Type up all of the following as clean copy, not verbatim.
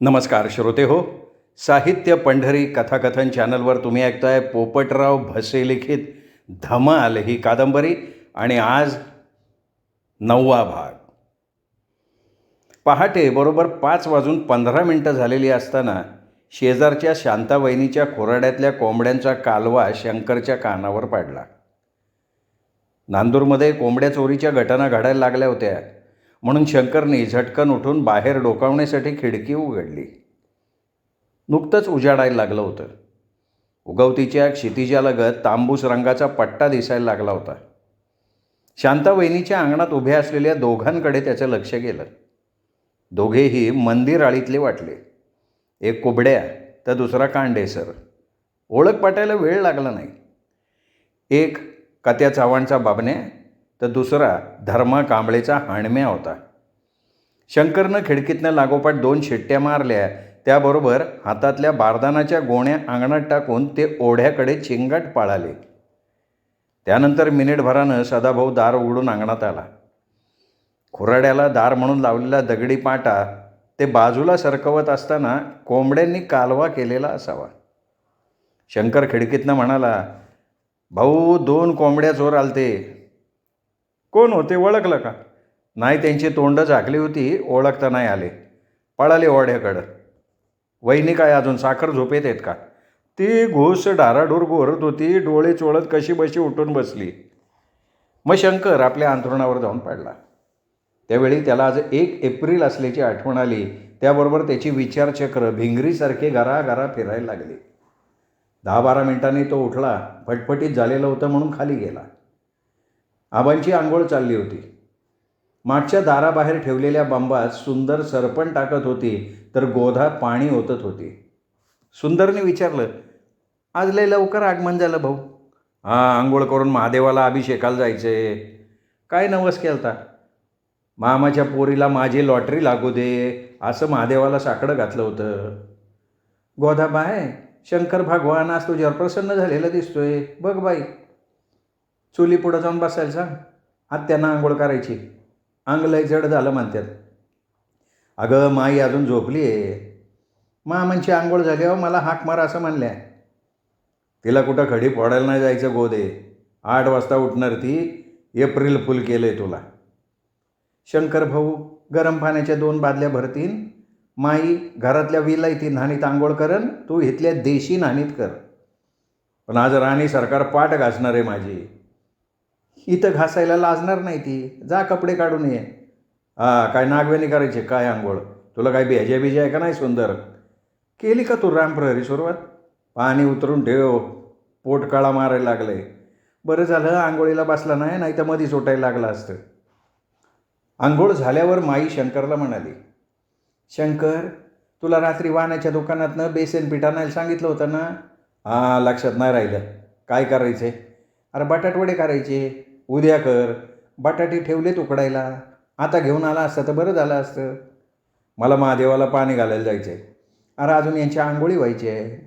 नमस्कार श्रोते हो. साहित्य पंढरी कथाकथन चॅनलवर तुम्ही ऐकताय पोपटराव भसे लिखित धमाल ही कादंबरी आणि आज 9वा भाग. पहाटे बरोबर 5:15 झालेली असताना शेजारच्या शांतावहिनीच्या खोराड्यातल्या कोंबड्यांचा कालवा शंकरच्या कानावर पाडला. नांदूरमध्ये कोंबड्या चोरीच्या घटना घडायला लागल्या होत्या म्हणून शंकरने झटकन उठून बाहेर डोकावण्यासाठी खिडकी उघडली. नुकतंच उजाडायला लागलं होतं. उगवतीच्या क्षितिजालगत तांबूस रंगाचा पट्टा दिसायला लागला होता. शांतावहिनीच्या अंगणात उभ्या असलेल्या दोघांकडे त्याचं लक्ष गेलं. दोघेही मंदिर आळीतले वाटले. एक कुबड्या तर दुसरा कांडेसर. ओळख पटायला वेळ लागला नाही. एक कत्या चव्हाणचा बाबण्या तर दुसरा धर्मा कांबळेचा हाणम्या होता. शंकरनं खिडकीतनं लागोपाठ 2 शिट्ट्या मारल्या. त्याबरोबर हातातल्या बारदानाच्या गोण्या अंगणात टाकून ते ओढ्याकडे चिंगाट पळाले. त्यानंतर मिनिटभरानं सदाभाऊ दार उघडून अंगणात आला. खुराड्याला दार म्हणून लावलेला दगडी पाटा ते बाजूला सरकवत असताना कोंबड्यांनी कालवा केलेला असावा. शंकर खिडकीतनं म्हणाला, भाऊ 2 कोंबड्या चोर आलते. कोण होते ओळखलं का? नाही, त्यांची तोंड झाकली होती, ओळखता नाही आले. पळाले ओढ्याकडं. वहिनी काय अजून साखर झोपेत आहेत का? ती घोस डाराडूर गोरत होती, डोळे चोळत कशी बशी उठून बसली. मग शंकर आपल्या अंथरुणावर जाऊन पडला. त्यावेळी त्याला आज 1 एप्रिल असल्याची आठवण आली. त्याबरोबर त्याची विचारचक्र भिंगरीसारखे गरागरा फिरायला लागले. 10-12 मिनिटांनी तो उठला. फटफटीत झालेलं होतं म्हणून खाली गेला. आबांची आंघोळ चालली होती. मागच्या दाराबाहेर ठेवलेल्या बंबात सुंदर सरपण टाकत होती तर गोधा पाणी ओतत होती. सुंदरने विचारलं, आज लय लवकर आगमन झालं भाऊ? आंघोळ करून महादेवाला अभिषेकाला जायचे. काय नवस केलता? मामाच्या पोरीला माझी लॉटरी लागू दे असं महादेवाला साकडं घातलं होतं. गोधा बाय, शंकर भगवान आज तुझ्यावर प्रसन्न झालेला दिसतोय. बघ बाई, चुली पुढं जाऊन बसायला सांग. आत्यानं आंघोळ करायची. अंग लय जड झालं म्हणतात. अगं माई अजून झोपली आहे. मामांची आंघोळ झाल्यावर मला हाक मार असं म्हणल्या. तिला कुठं खडी फोडायला नाही जायचं गोदे. 8 वाजता उठणार ती. एप्रिल फुल केलंय तुला. शंकर भाऊ गरम पाण्याच्या 2 बादल्या भरतीन. माई घरातल्या विलायती न्हाणीत आंघोळ करन, तू इथल्या देशी न्हाणीत कर. पण आज राणी सरकार पाठ घासणार आहे माझी. इथं घासायला लाजणार नाही ती. जा कपडे काढून ये. काय नागवेणी करायचे काय आंघोळ? तुला काय भेजा बिजा आहे का नाही सुंदर? केली का तू रामप्रहरी सुरुवात? पाणी उतरून ठेव, पोट काळा मारायला लागलंय. बरं झालं आंघोळीला बसला नाही तर मधी सुटायला लागलं असतं. आंघोळ झाल्यावर माई शंकरला म्हणाली, शंकर तुला रात्री वाण्याच्या दुकानातनं बेसन पीठ आणायला सांगितलं होतं ना? लक्षात नाही राहिलं. काय करायचे? अरे बटाटवडे करायचे. उद्या कर. बटाटे ठेवलेत उकडायला. आता घेऊन आला असतं तर बरं झालं असतं. मला महादेवाला पाणी घालायला जायचं आहे. अरे अजून यांची आंघोळी व्हायची आहे.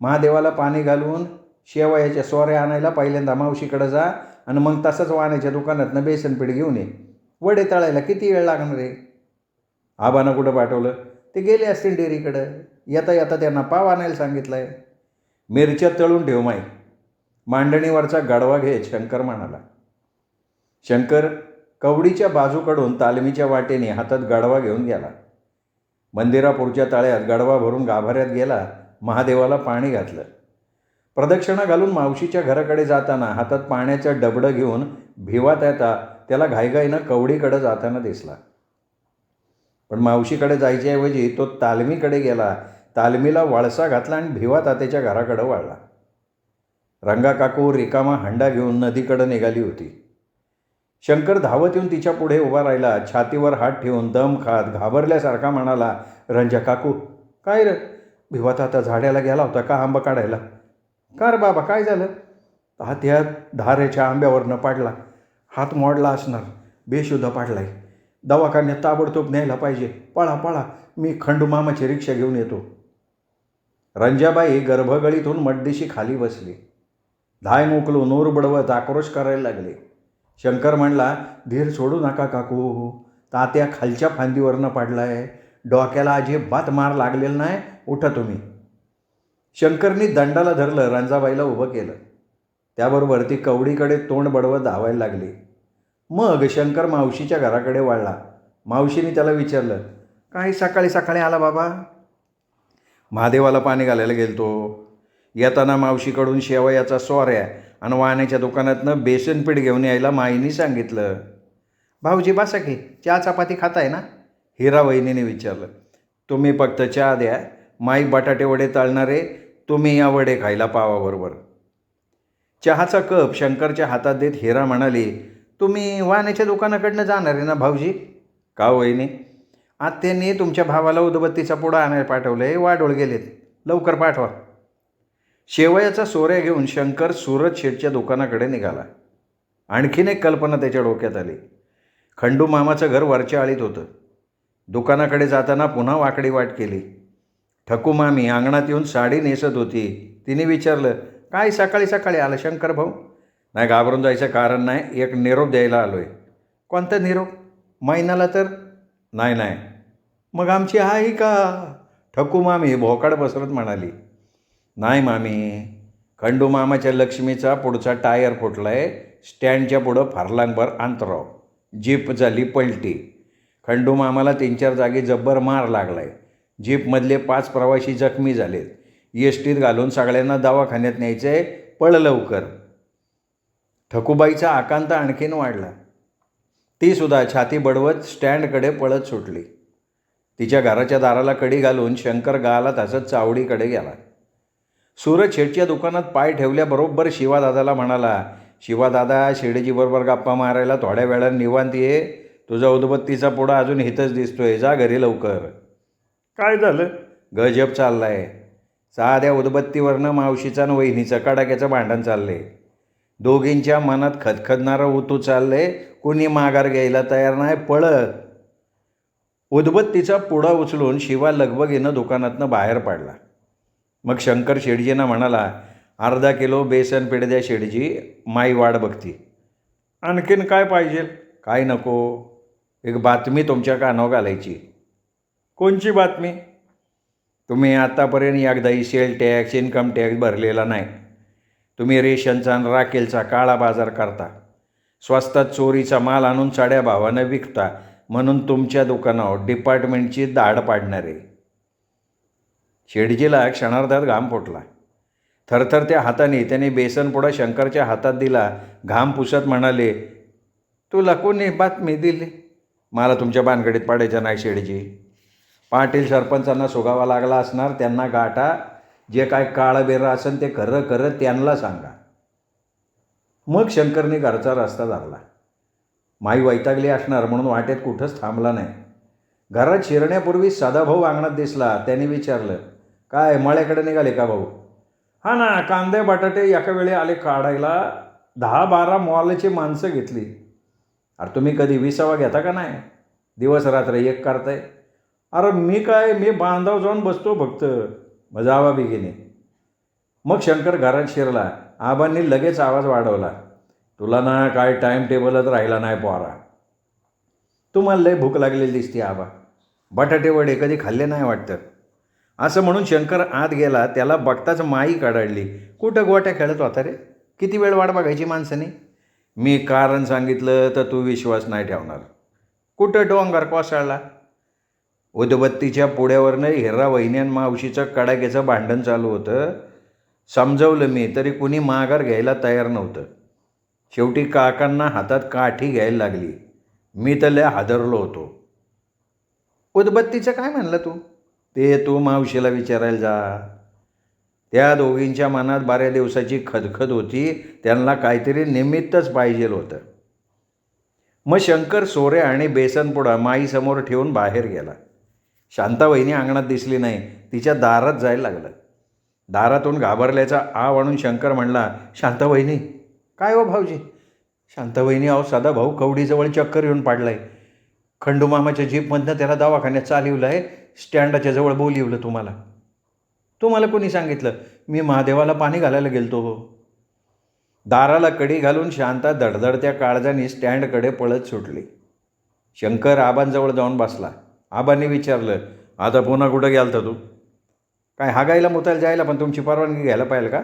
महादेवाला पाणी घालून शेवयाच्या सोऱ्या आणायला पहिल्यांदा मावशीकडं जा आणि मग तसंच वाण्याच्या दुकानातनं बेसन पीठ घेऊन ये. वडे तळायला किती वेळ लागणार आहे? आबानं कुठं पाठवलं? ते गेले असतील डेअरीकडं. येता येता त्यांना पाव आणायला सांगितलं आहे. मिरच्या तळून ठेव माई. मांडणीवरचा गडवा घे, शंकर म्हणाला. शंकर कवडीच्या बाजूकडून तालमीच्या वाटेने हातात गडवा घेऊन गेला. मंदिरापुढच्या तळ्यात गडवा भरून गाभाऱ्यात गेला. महादेवाला पाणी घातलं. प्रदक्षिणा घालून मावशीच्या घराकडे जाताना हातात पाण्याचं डबडं घेऊन भिवात येता त्याला घाईघाईनं कवडीकडे जाताना दिसला. पण मावशीकडे जायच्याऐवजी तो तालमीकडे गेला. तालमीला वळसा घातला आणि भिवा तात्याच्या घराकडे वळला. रंगा काकू रिकामा हंडा घेऊन नदीकडे निघाली होती. शंकर धावत येऊन तिच्या पुढे उभा राहिला. छातीवर हात ठेवून दम खात घाबरल्यासारखा म्हणाला, रंजा काकू. काय रे? भिवा ताता झाडाला गेला होता का आंबा काढायला? का रे बाबा काय झालं? तात्या धारेच्या आंब्यावरनं पाडला. हात मोडला असणार. बेशुद्ध पाडलाय. दवाखान्यात ताबडतोब न्यायला पाहिजे. पळा पळा, मी खंडू मामाची रिक्षा घेऊन येतो. रंजाबाई गर्भगळीतून मड्डीशी खाली बसली. धाय मोकलून नूर बडवत आक्रोश करायला लागले. शंकर म्हणला, धीर सोडू नका काकू. तात्या खालच्या फांदीवरनं पाडलाय. डोक्याला अजिबात मार लागलेला नाही, उठा तुम्ही. शंकरनी दंडाला धरलं, रंजाबाईला उभं केलं. त्याबरोबर ती कवडीकडे तोंड बडवत धावायला लागली. मग शंकर मावशीच्या घराकडे वळला. मावशीने त्याला विचारलं, काही सकाळी सकाळी आला बाबा? महादेवाला पाणी घालायला गेलतो. येताना मावशीकडून शेवयाचा सोऱ्या आणि वाण्याच्या दुकानातनं बेसनपीठ घेऊन यायला माईनी सांगितलं. भाऊजी बसा की, चहा चपाती खाताय ना? हिरा वहिनीने विचारलं. तुम्ही फक्त चहा द्या, माई बटाटे वडे तळणारे, तुम्ही या वडे खायला पावाबरोबर. चहाचा कप शंकरच्या हातात देत हिरा म्हणाली, तुम्ही वाण्याच्या दुकानाकडनं जाणार आहे ना भाऊजी? का वहिनी? आत्याने तुमच्या भावाला उदबत्तीचा पुडा आणायला पाठवलं आहे, वाढोळ गेलेत, लवकर पाठवा. शेवयाचा सोऱ्या घेऊन शंकर सुरत शेठच्या दुकानाकडे निघाला. आणखीन एक कल्पना त्याच्या डोक्यात आली. खंडू मामाचं घर वरच्या आळीत होतं. दुकानाकडे जाताना पुन्हा वाकडी वाट केली. ठकू मामी अंगणात येऊन साडी नेसत होती. तिने विचारलं, काय सकाळी सकाळी आलं शंकर भाऊ? नाही, घाबरून जायचं कारण नाही, एक निरोप द्यायला आलो आहे. कोणता निरोप? मैनाला तर? नाही नाही. मग आमची आई का? ठकू मामी भोकाड पसरत म्हणाली. नाही मामी, खंडू मामाच्या लक्ष्मीचा पुढचा टायर फुटला आहे, स्टँडच्या पुढं फारलांगभर अंतराव. जीप झाली पलटी. खंडू मामाला 3-4 जागी जब्बर मार लागला आहे. जीपमधले 5 प्रवासी जखमी झालेत. एसटीत घालून सगळ्यांना दवाखान्यात न्यायचं आहे, पळ लवकर. ठकूबाईचा आकांत आणखीन वाढला. ती सुद्धा छाती बडवत स्टँडकडे पळत सुटली. तिच्या घराच्या दाराला कडी घालून शंकर गालात हसत चावडीकडे गेला. सुरत शेठच्या दुकानात पाय ठेवल्याबरोबर शिवादादाला म्हणाला, शिवादादा, शेडजीबरोबर गप्पा मारायला थोड्या वेळानं निवांत ये. तुझा उदबत्तीचा पुडा अजून हिथंच दिसतोय, जा घरी लवकर. काय झालं? गजब चाललाय. साध्या उदबत्तीवरनं मावशीचा आणि वहिनीचं कडाक्याचं भांडण चाललंय. दोघींच्या मनात खदखदणारं उतू चाललंय. कुणी माघार घ्यायला तयार नाही, पळत. उदबत्तीचा पुडा उचलून शिवा लगबगीनं दुकानातनं बाहेर पडला. मग शंकर शेडजींना म्हणाला, अर्धा किलो बेसन पीठ द्या शेडजी, माई वाट बघती. आणखीन काय पाहिजे? काय नको, एक बातमी तुमच्या कानावर घालायची. कोणची बातमी? तुम्ही आत्तापर्यंत एकदाही सेल टॅक्स, इन्कम टॅक्स भरलेला नाही. तुम्ही रेशनचा आणि राखेलचा काळा बाजार करता. स्वस्तात चोरीचा माल आणून चढ्या भावानं विकता, म्हणून तुमच्या दुकानावर डिपार्टमेंटची दाढ पाडणार आहे. शेडजीला क्षणार्धात घाम फुटला. थरथरत्या हाताने त्याने बेसनपुडा शंकरच्या हातात दिला. घाम पुसत म्हणाले, तुला कोणी बातमी दिली? मला तुमच्या भानगडीत पाडायचं नाही शेडजी. पाटील सरपंचांना सुगावा लागला असणार, त्यांना गाठा. जे काय काळं बेरं असेल ते खरं खरं त्यांना सांगा. मग शंकरने घरचा रस्ता धरला. माई वैतागली असणार म्हणून वाटेत कुठंच थांबला नाही. घरात शिरण्यापूर्वी सदाभाऊ अंगणात दिसला. त्याने विचारलं, काय मळ्याकडे निघाले का भाऊ? हा ना, कांदे बटाटे एका वेळी आले काढायला. 10-12 मॉलची माणसं घेतली. अरे तुम्ही कधी 20वा घेता का नाही? दिवस रात्र एक करताय. अरे मी बांधाव जाऊन बसतो फक्त. मजावा बिगेने. मग शंकर घरात शिरला. आबांनी लगेच आवाज वाढवला, तुला ना काय टाईम टेबलच राहिला नाही पोरा. तुम्हाला लय भूक लागलेली दिसते आबा. बटाटे वडे कधी खाल्ले नाही वाटतं. असं म्हणून शंकर आत गेला. त्याला बघताच माई कडाडली. कुठं गोट्या खेळत होता रे? किती वेळ वाट बघायची माणसाने? मी कारण सांगितलं तर तू विश्वास नाही ठेवणार. कुठं डोंगर कोसळला? उदबत्तीच्या पुड्यावरनं हिरा वहिन्यान मावशीचं कडाक्याचं भांडण चालू होतं. समजवलं मी तरी कुणी माघार घ्यायला तयार नव्हतं. शेवटी काकांना हातात काठी घ्यायला लागली. मी तर लय हादरलो होतो. उदबत्तीचं काय म्हणलं तू? ते तू मावशीला विचारायला जा. त्या दोघींच्या मनात बऱ्या दिवसाची खदखद होती. त्यांना काहीतरी निमित्तच पाहिजे होतं. मग शंकर सोऱ्या आणि बेसनपुडा माईसमोर ठेवून बाहेर गेला. शांता वहिनी अंगणात दिसली नाही. तिच्या दारात जायला लागलं. दारातून घाबरल्याचा आव आणून शंकर म्हणला, शांता वहिनी. काय हो भाऊजी? शांता वहिनी, अहो सदाभाऊ कवडीजवळ चक्कर येऊन पाडलाय. खंडूमामाच्या जीपमधनं त्याला दवाखान्यात चालवलं आहे. स्टँडाच्या जवळ बोलिवलं तुम्हाला. तुम्हाला कोणी सांगितलं? मी महादेवाला पाणी घालायला गेलतो हो. दाराला कडी घालून शांता धडधडत्या काळजाने स्टँडकडे पळत सुटली. शंकर आबांजवळ जाऊन बसला. आबांनी विचारलं, आता पुन्हा कुठं गेलता तू? काय हागायला मुतायला जायला पण तुमची परवानगी घ्यायला पाहिजे का?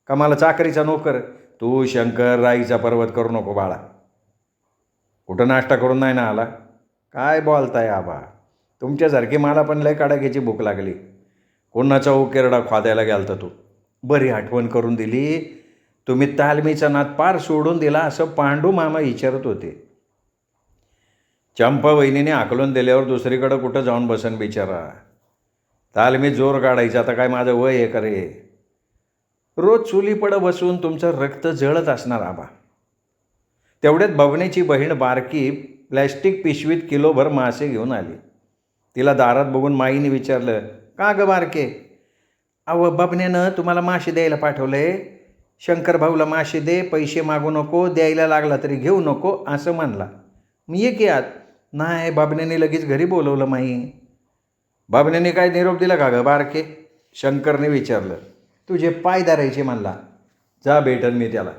का मला चाकरीचा नोकर? तू शंकर राईचा पर्वत करू नको बाळा. कुठं नाश्ता करून नाही ना आला? काय बोलताय आबा, तुमच्यासारखी मला पण लय कडाक्याची भूक लागली. कोणाचा उकेरडा खाद्याला गेलता तू? बरी आठवण करून दिली. तुम्ही तालमीचा नाद पार सोडून दिला असं पांडू मामा विचारत होते. चंपा वहिनीने हाकलून दिल्यावर दुसरीकडं कुठं जाऊन बसन बिचारा. तालमीत जोर काढायचा, आता काय माझं वय आहे का रे? रोज चुलीपडं बसून तुमचं रक्त जळत असणार आबा. तेवढ्यात बबण्याची बहीण बारकी प्लॅस्टिक पिशवीत किलोभर मासे घेऊन आली. तिला दारात बघून माईने विचारलं, का ग बारके? अहो, बबण्यानं तुम्हाला मासे द्यायला पाठवलंय. शंकर भाऊला मासे दे, पैसे मागू नको, द्यायला लागला तरी घेऊ नको असं म्हणला. मी ये की आत. नाही, बाबण्याने लगेच घरी बोलवलं माई. बाबण्याने काय निरोप दिला का ग बारके? शंकरने विचारलं. तुझे पाय धरायचे म्हणला. जा भेटन मी त्याला.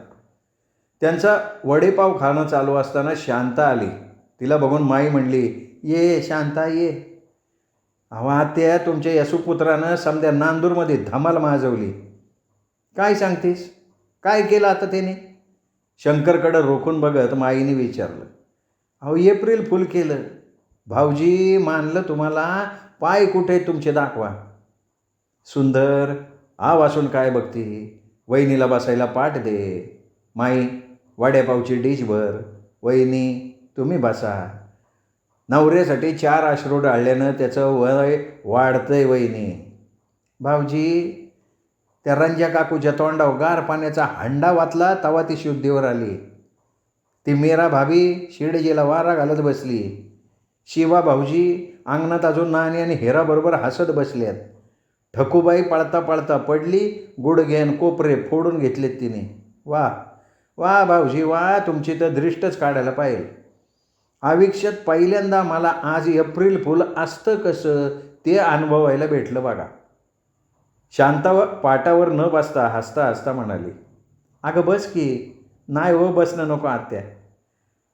त्यांचा वडेपाव खाणं चालू असताना शांता आली. तिला बघून माई म्हणली, ये शांता ये. अहो आत्या, तुमच्या यशुपुत्रानं समद्या नांदूरमध्ये धमाल माजवली. काय सांगतेस? काय केलं आता त्याने? शंकरकडं रोखून बघत माईने विचारलं. अहो, एप्रिल फुल केलं. भाऊजी मानलं तुम्हाला. पाय कुठे तुमचे दाखवा. सुंदर, आ वासून काय बघती? वहिनीला बसायला पाठ दे. माई, वड्यापावची डिश भर. वहिनी, तुम्ही बसा. नवऱ्यासाठी 4 अश्रू डाळल्यानं त्याचं वय वाढतंय वहिनी. भाऊजी, त्या रंजा काकूच्या तोंडावर गार पाण्याचा हंडा वाचला तवा ती शुद्धीवर आली. ती मीरा भाभी शिडजीला वारा घालत बसली. शिवा भाऊजी अंगणात अजून नाणी आणि हेराबरोबर हसत बसल्यात. ठकूबाई पळता पळता पडली. गुडघेन कोपरे फोडून घेतलेत तिने. वा वा भाऊजी वा, तुमची तर दृष्टच काढायला पाहिजे. आयुष्यात पहिल्यांदा मला आज एप्रिल फुल असतं कसं ते अनुभवायला भेटलं बघा. शांता पाटावर न बसता हसता हसता म्हणाली, अगं बस की. नाही हो, बसणं नको आत्या.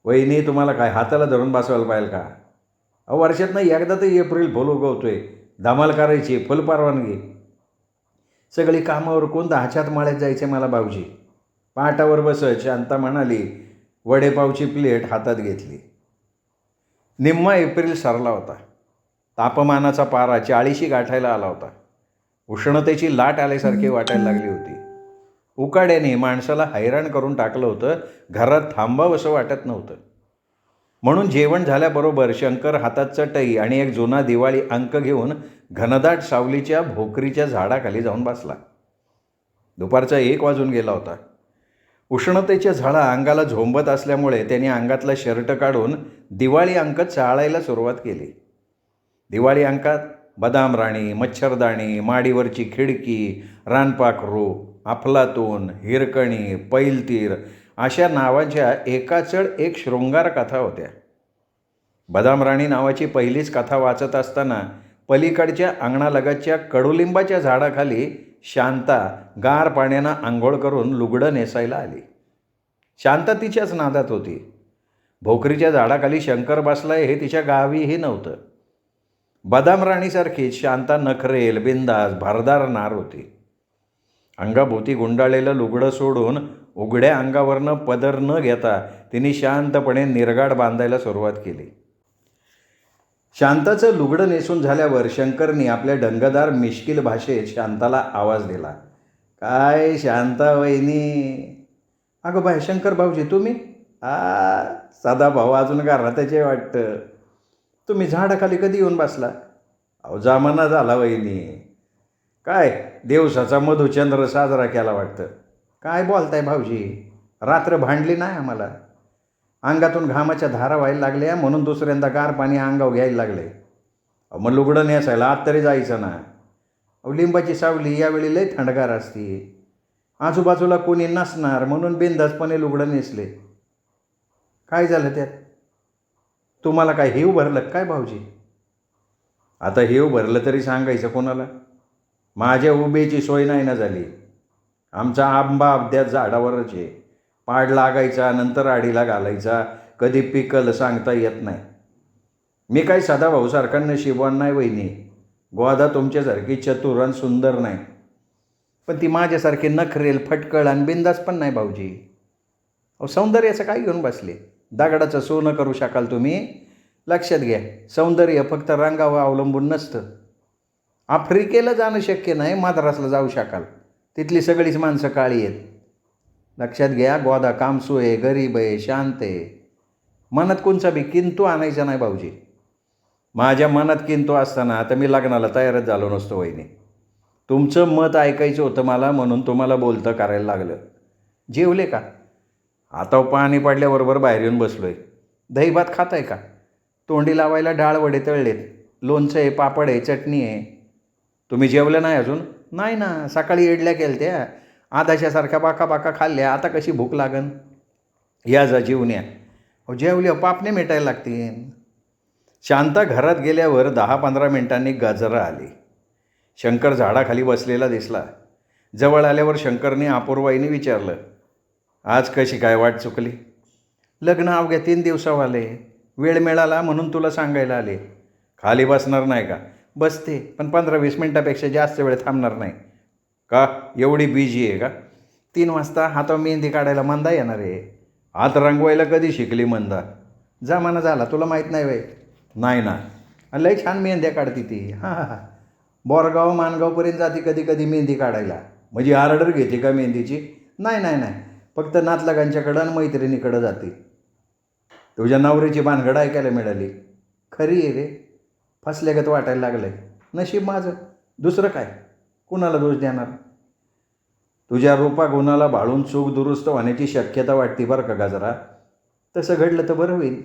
वहिनी, तुम्हाला काय हाताला धरून बसवायला पाहिजे का? वर्षातनं एकदा तर एप्रिल फुल उगवतोय. धमाल करायची, फुल परवानगी. सगळी कामावर कोण 10च्यात माळ्यात जायचे मला भाऊजी. पाटावर बसत शांता म्हणाली. वडेपावची प्लेट हातात घेतली. निम्मा एप्रिल सरला होता. तापमानाचा पारा 40 गाठायला आला होता. उष्णतेची लाट आल्यासारखी वाटायला लागली होती. उकाड्याने माणसाला हैराण करून टाकलं होतं. घरात थांबावंसं वाटत नव्हतं. म्हणून जेवण झाल्याबरोबर शंकर हातात चटई आणि एक जुना दिवाळी अंक घेऊन घनदाट सावलीच्या भोकरीच्या झाडाखाली जाऊन बसला. दुपारचा 1 वाजून गेला होता. उष्णतेच्या झळा अंगाला झोंबत असल्यामुळे त्याने अंगातला शर्ट काढून दिवाळी अंक चाळायला सुरुवात केली. दिवाळी अंकात बदाम राणी, मच्छरदाणी, माडीवरची खिडकी, रानपाखरू, अफलातून, हिरकणी, पैलतीर अशा नावांच्या एकाचड एक शृंगार कथा होत्या. बदाम राणी नावाची पहिलीच कथा वाचत असताना पलीकडच्या अंगणालगतच्या कडुलिंबाच्या झाडाखाली शांता गार पाण्यानं आंघोळ करून लुगडं नेसायला आली. शांता तिच्याच नादात होती. भोकरीच्या झाडाखाली शंकर बसलाय हे तिच्या गावीही नव्हतं. बदाम राणीसारखीच शांता नखरेल, बिंदास, भारदार नार होती. अंगाभोवती गुंडाळलेलं लुगडं सोडून उघड्या अंगावरनं पदर न घेता तिने शांतपणे निरगाड बांधायला सुरुवात केली. शांताचं लुगडं नेसून झाल्यावर शंकरनी आपल्या डंगदार मिश्किल भाषेत शांताला आवाज दिला. काय शांता वहिनी? अगं बाय, शंकर भाऊजी तुम्ही? सदा भाऊ अजून घरातचे वाटतं. तुम्ही झाडाखाली कधी येऊन बसला? अहो, जमाना झाला वहिनी. काय दिवसाचा मधुचंद्र साजरा केला वाटतं. काय बोलताय भाऊजी? रात्र भांडली नाही आम्हाला. अंगातून घामाच्या धारा व्हायला लागल्या म्हणून दुसऱ्यांदा गार पाणी अंगावर घ्यायला लागले. मग लुगडं नेसायला आत तरी जायचं ना. लिंबाची सावली यावेळी लय थंडगार असते. आजूबाजूला कोणी नसणार म्हणून बिनधास्तपणे लुगडं नेसले. काय झालं त्यात? तुम्हाला काय हेव भरलं काय भाऊजी? आता हेव भरलं तरी सांगायचं कोणाला? माझ्या उभेची सोय नाही ना झाली. आमचा आंबा अभ्यास झाडावरच आहे. पाड लागायचा, नंतर आडीला घालायचा. कधी पिकल सांगता येत नाही. मी काही सदाभाऊसारखा नशीबवान नाही वहिनी. गोदा तुमच्यासारखी चतुर आणि सुंदर नाही, पण ती माझ्यासारखी नखरेल, फटकळ आणि बिंदास पण नाही भाऊजी. अहो, सौंदर्याचं काय घेऊन बसले? दगडाचं सोनं करू शकाल तुम्ही. लक्षात घ्या, सौंदर्य फक्त रंगावर अवलंबून नसतं. आफ्रिकेला जाणं शक्य नाही, माद्रासला जाऊ शकाल. तिथली सगळीच माणसं काळी आहेत. लक्षात घ्या, गोदा कामसू आहे, गरीब आहे, शांत आहे. मनात कोणचा बी किंतु आणायचा नाही भाऊजी. माझ्या मनात किंतु असताना आता मी लग्नाला तयारच झालो नसतो वहिनी. तुमचं मत ऐकायचं होतं मला, म्हणून तुम्हाला बोलतं करायला लागलं. जेवले का? आता पाणी पडल्याबरोबर बाहेर येऊन बसलो आहे. दहीभात खात आहे का? तोंडी लावायला डाळ वडे तळलेत, लोणचं आहे, पापड आहे, चटणी आहे. तुम्ही जेवलं नाही अजून? नाही ना, सकाळी इडल्या केलत्या, आदाशासारख्या बाका बाका खाल्ल्या. आता कशी भूक लागन? या जा जेवून या. अहो, जेवल्या पापणे मिटायला लागतील. शांता घरात गेल्यावर 10-15 मिनिटांनी गजरा आली. शंकर झाडाखाली बसलेला दिसला. जवळ आल्यावर शंकरने अपूर्वाईने विचारलं, आज कशी काय वाट चुकली? लग्न अवघ्या 3 दिवसावर आले. वेळ मिळाला म्हणून तुला सांगायला आले. खाली बसणार नाही का? बसते, पण 15-20 मिनिटापेक्षा जास्त वेळ थांबणार नाही. का एवढी बिझी आहे का? 3 वाजता हातावर मेहंदी काढायला मंदा येणार आहे. हात रंगवायला कधी शिकली मंदा? जमाना झाला, तुला माहीत नाही वय? नाही ना, लय छान मेहंद्या काढती ती. हां हां हां, बोरगाव माणगावपर्यंत जाते कधी कधी मेहंदी काढायला. म्हणजे ऑर्डर घेते का मेहंदीची? नाही नाही नाही, फक्त नातलगांच्याकडं आणि मैत्रिणीकडं जाते. तुझ्या नवरीची भानगड ऐकायला मिळाली. खरी आहे रे, फसल्यागत वाटायला लागलं आहे. नशीब माझं, दुसरं काय, कुणाला दोष देणार? तुझ्या रूपा गुणाला भाळून चूक दुरुस्त होण्याची शक्यता वाटते बरं का गजरा. तसं घडलं तर बरं होईल.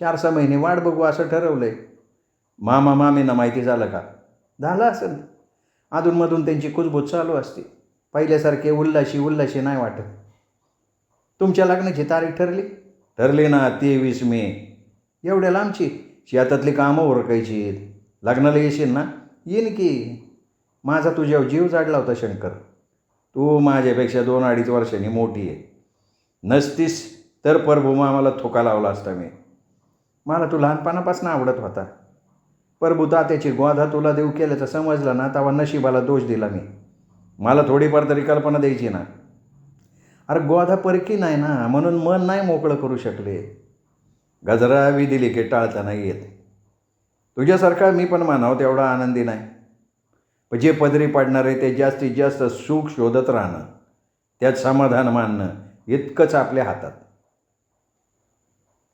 4-6 महिने वाट बघू असं ठरवलं आहे. मामा मामींना माहिती झालं का? झालं असेल. अधूनमधून त्यांची कुजबूज चालू असते. पहिल्यासारखे उल्हाशी नाही वाटत. तुमच्या लग्नाची तारीख ठरली? ठरली ना, 23 मे. एवढ्या लांबची? शेतातली कामं उरकायची. लग्नाला येशील ना? येईन की. माझा तुझ्यावर जीव जाडला होता शंकर. तू माझ्यापेक्षा 2-2.5 वर्षांनी मोठी आहे. नसतीस तर प्रभू आम्हाला थोका लावला असता मी. मला तू लहानपणापासून आवडत होता. प्रभू तात्याची गोधा तुला देऊ केल्याचं समजलं ना, तेव्हा नशिबाला दोष दिला मी. मला थोडीफार तरी कल्पना द्यायची ना. अरे गोधा परकी नाही ना, म्हणून मन नाही मोकळं करू शकले. गजरा विधिली की टाळता नाही येत. तुझ्यासारखा मी पण म्हणावं तेवढा आनंदी नाही. पण जे पदरी पडणार आहे ते जास्तीत जास्त सुख शोधत राहणं, त्यात समाधान मानणं इतकंच आपल्या हातात.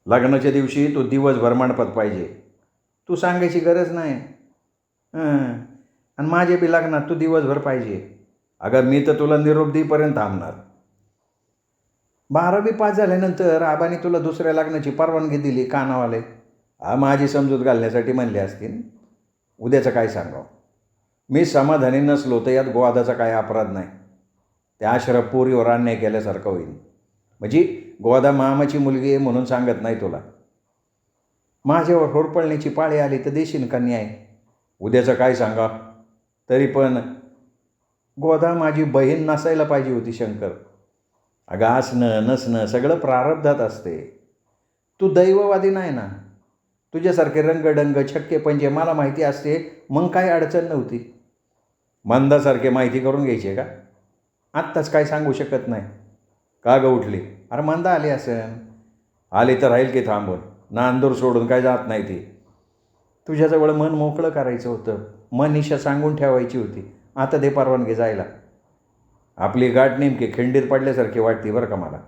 लग्नाच्या दिवशी तू दिवसभर मांडपत पाहिजे. तू सांगायची गरज नाही. आणि माझे बी लग्नात तू दिवसभर पाहिजे. अगं मी तर तुला निरोप देईपर्यंत थांबणार. 12वी पास झाल्यानंतर आबाने तुला दुसऱ्या लग्नाची परवानगी दिली कानावाले. माझी समजूत घालण्यासाठी म्हणले असतील. उद्याचं काय सांगावं? मी समाधानी नसलो तर यात गोवादाचा काय अपराध नाही. त्या अशरफ पोरीवर अन्याय केल्यासारखं होईल. म्हणजे गोदा मामाची मुलगी आहे म्हणून सांगत नाही तुला. माझ्यावर होरपळण्याची पाळी आली तर देशील का न्याय? उद्याचं काय सांगा? तरी पण गोदा माझी बहीण नसायला पाहिजे होती शंकर. अगं असणं नसणं सगळं प्रारब्धात असते. तू दैववादी नाही ना. तुझ्यासारखे रंगडंग छक्के पंजे मला माहिती असते मग काय अडचण नव्हती. मंदासारखे माहिती करून घ्यायचे का? आत्ताच काय सांगू शकत नाही. का ग उठली? अरे मंदा आली असेल. आली तर राहील की थांबून. नांदूर सोडून काय जात नाही ती. तुझ्याजवळ मन मोकळं करायचं होतं. मनीषा सांगून ठेवायची होती. आता दे परवानगी जायला. आपली गाठ नेमकी खिंडीत पडल्यासारखी वाटते बरं का मला.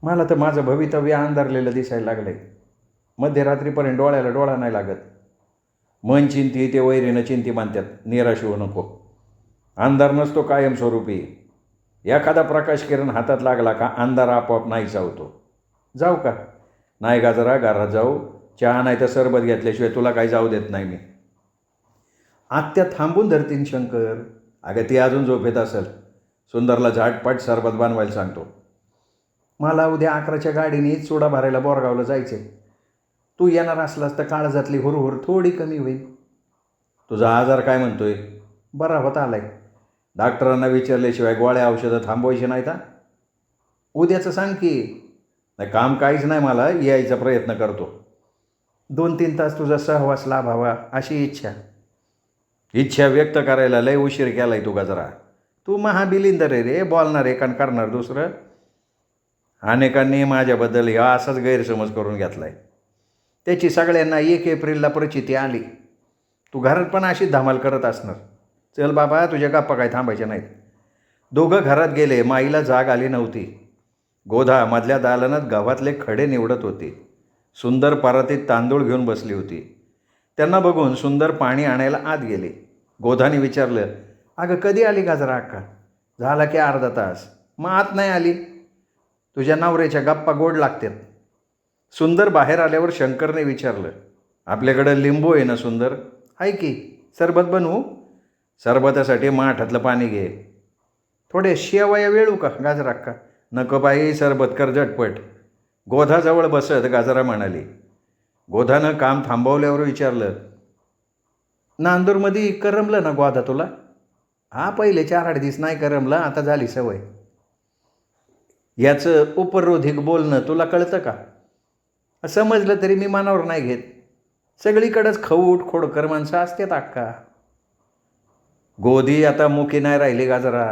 मला तर माझं भवितव्य अंधारलेलं दिसायला लागलं आहे. मध्यरात्रीपर्यंत डोळ्याला डोळा नाही लागत. मन चिंती ते वैरीनं चिंती मानतात. निराश होऊ नको. अंधार नसतो कायमस्वरूपी. एखादा प्रकाश किरण हातात लागला का अंधार आपोआप नाहीसा होतो. जाऊ का? नाही गाजरा, घरात जाऊ. चहा नाही तर सरबत घेतल्याशिवाय तुला काही जाऊ देत नाही मी. आत्या थांबून धरतीन शंकर. अगं ती अजून झोपेत असेल. सुंदरला झाटपाट सरबत बनवायला सांगतो. मला उद्या 11च्या गाडीने चुडा भरायला बोरगावला जायचे. तू येणार असलास तर काळजातली हुरहुर थोडी कमी होईल. तुझा आजार काय म्हणतोय? बरा होत आलाय. डॉक्टरांना विचारल्याशिवाय गोळ्या औषधं थांबवायची नाहीत. उद्याचं सांग की. नाही काम काहीच नाही, मला यायचा प्रयत्न करतो. 2-3 तास तुझा सहवास लाभावा अशी इच्छा व्यक्त करायला लय उशीर केलाय तू गजरा. तू महाबिलिंदर आहे रे, बोलणार एक आणि करणार दुसरं. अनेकांनी माझ्याबद्दल हा असाच गैरसमज करून घेतलाय. त्याची सगळ्यांना 1 एप्रिलला प्रचिती आली. तू घरात पण अशी धमाल करत असणार. चल बाबा, तुझ्या गप्पा काय थांबायच्या नाहीत. दोघं घरात गेले. माईला जाग आली नव्हती. गोधा मधल्या दालनात गव्हातले खडे निवडत होती. सुंदर परातीत तांदूळ घेऊन बसली होती. त्यांना बघून सुंदर पाणी आणायला आत गेली. गोधाने विचारलं, अगं कधी आली गाजरा अक्का? झाला की अर्धा तास. मग आत नाही आली? तुझ्या नवऱ्याच्या गप्पा गोड लागतात. सुंदर बाहेर आल्यावर शंकरने विचारलं, आपल्याकडं लिंबू आहे ना सुंदर? आहे की. सरबत बनवू? सरबतासाठी माठातलं पाणी घे. थोडे शेवया वेळू का गाजरा अक्का? नको बाई, सरबत कर झटपट. गोधाजवळ बसत गाजरा म्हणाली. गोधानं काम थांबवल्यावर विचारलं, नांदूरमध्ये करमलं ना गोधा तुला? हा, पहिले 4-8 दिवस नाही करमलं, आता झाली सवय. याचं उपरोधिक बोलणं तुला कळतं का? समजलं तरी मी मनावर नाही घेत. सगळीकडंच खऊट खोडकर माणसं असतात अक्का. गोधी आता मुकी नाही राहिली गाजरा.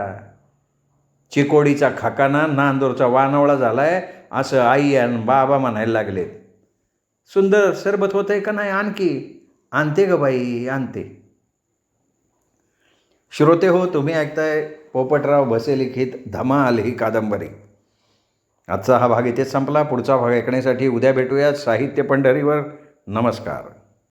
चिकोडीचा खाकाना नांदूरचा वानवळा झालाय असं आई आणि बाबा म्हणायला लागलेत. सुंदर सरबत होतंय का नाही? आणखी. आणते ग बाई, आणते. श्रोते हो, तुम्ही ऐकताय पोपटराव भसे लिखित धमाल ही कादंबरी. आजचा हा भाग इथेच संपला. पुढचा भाग ऐकण्यासाठी उद्या भेटूयात साहित्य पंढरीवर. नमस्कार.